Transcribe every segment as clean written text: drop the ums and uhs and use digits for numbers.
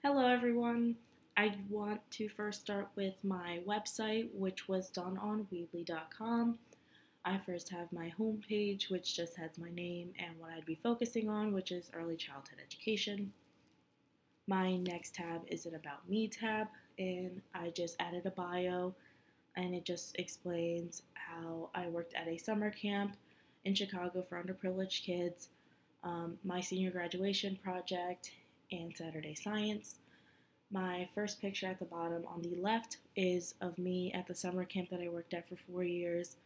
Hello, everyone. I want to first start with my website, which was done on Weebly.com. I first have my homepage, which just has my name and what I'd be focusing on, which is early childhood education. My next tab is an About Me tab, and I just added a bio, and it just explains how I worked at a summer camp in Chicago for underprivileged kids, my senior graduation project, and Saturday Science. My first picture at the bottom on the left is of me at the summer camp that I worked at for 4 years.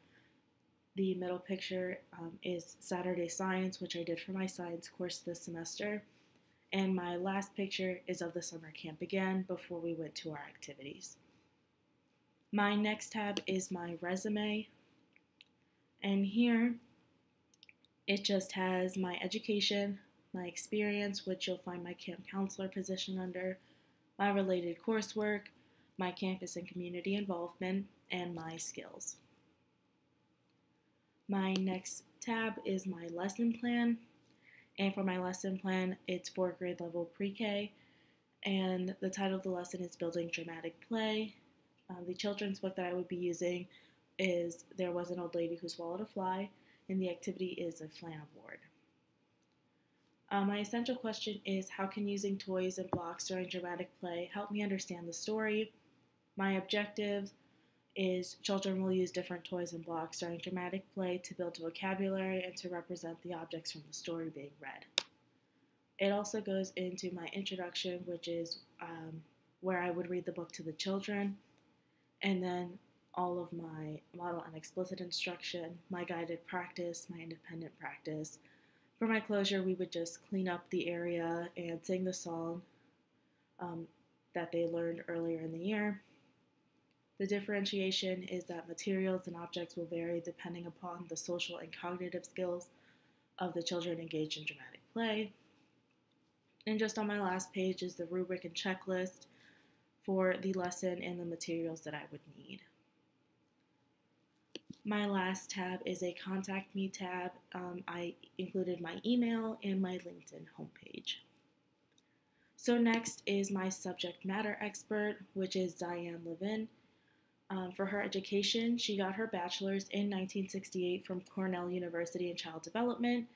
The middle picture is Saturday Science, which I did for my science course this semester. And my last picture is of the summer camp again before we went to our activities. My next tab is my resume. And here it just has my education, my experience, which you'll find my camp counselor position under, my related coursework, my campus and community involvement, and my skills. My next tab is my lesson plan, and for my lesson plan, it's for grade level pre-K, and the title of the lesson is Building Dramatic Play. The children's book that I would be using is There Was an Old Lady Who Swallowed a Fly, and the activity is a flan board. My essential question is, how can using toys and blocks during dramatic play help me understand the story? My objective is children will use different toys and blocks during dramatic play to build vocabulary and to represent the objects from the story being read. It also goes into my introduction, which is where I would read the book to the children, and then all of my model and explicit instruction, my guided practice, my independent practice. For my closure, we would just clean up the area and sing the song that they learned earlier in the year. The differentiation is that materials and objects will vary depending upon the social and cognitive skills of the children engaged in dramatic play. And just on my last page is the rubric and checklist for the lesson and the materials that I would need. My last tab is a Contact Me tab. I included my email and my LinkedIn homepage. So next is my subject matter expert, which is Diane Levin. For her education, she got her bachelor's in 1968 from Cornell University in Child Development.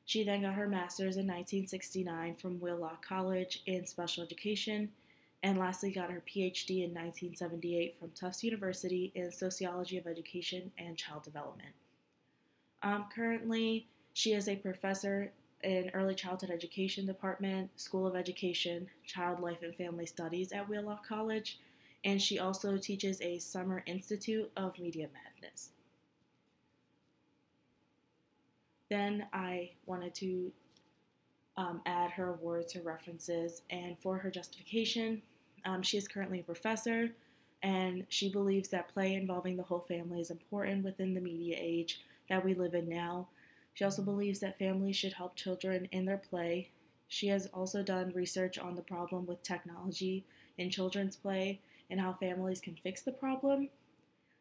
She then got her master's in 1969 from Wheelock College in Special Education, and lastly got her PhD in 1978 from Tufts University in Sociology of Education and Child Development. Currently, she is a professor in Early Childhood Education Department, School of Education, Child Life and Family Studies at Wheelock College, and she also teaches a Summer Institute of Media Madness. Then I wanted to add her awards, her references, and for her justification, she is currently a professor, and she believes that play involving the whole family is important within the media age that we live in now. She also believes that families should help children in their play. She has also done research on the problem with technology in children's play and how families can fix the problem.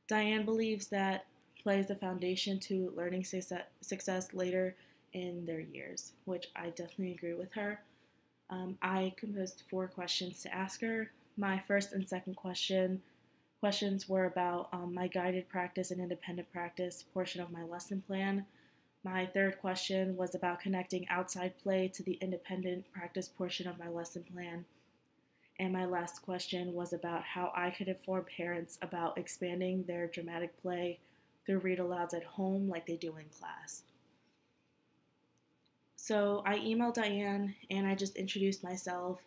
Diane believes that play is the foundation to learning success later in their years, which I definitely agree with her. I composed 4 questions to ask her. My first and second questions were about my guided practice and independent practice portion of my lesson plan. My third question was about connecting outside play to the independent practice portion of my lesson plan. And my last question was about how I could inform parents about expanding their dramatic play through read-alouds at home like they do in class. So I emailed Diane and I just introduced myself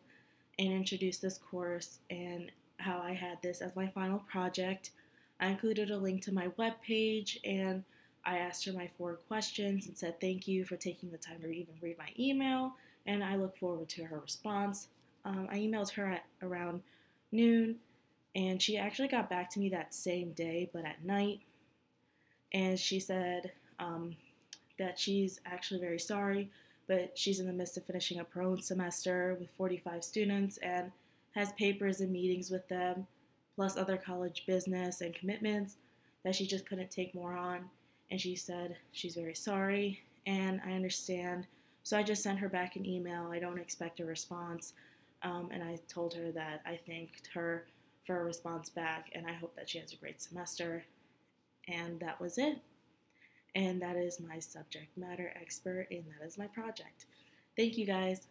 and introduced this course and how I had this as my final project. I included a link to my webpage and I asked her my 4 questions and said thank you for taking the time to even read my email, and I look forward to her response. I emailed her at around noon, and she actually got back to me that same day, but at night. And she said that she's actually very sorry, but she's in the midst of finishing up her own semester with 45 students and has papers and meetings with them, plus other college business and commitments that she just couldn't take more on. And she said she's very sorry, and I understand. So I just sent her back an email. I don't expect a response. And I told her that I thanked her for a response back, and I hope that she has a great semester. And that was it. And that is my subject matter expert, and that is my project. Thank you guys.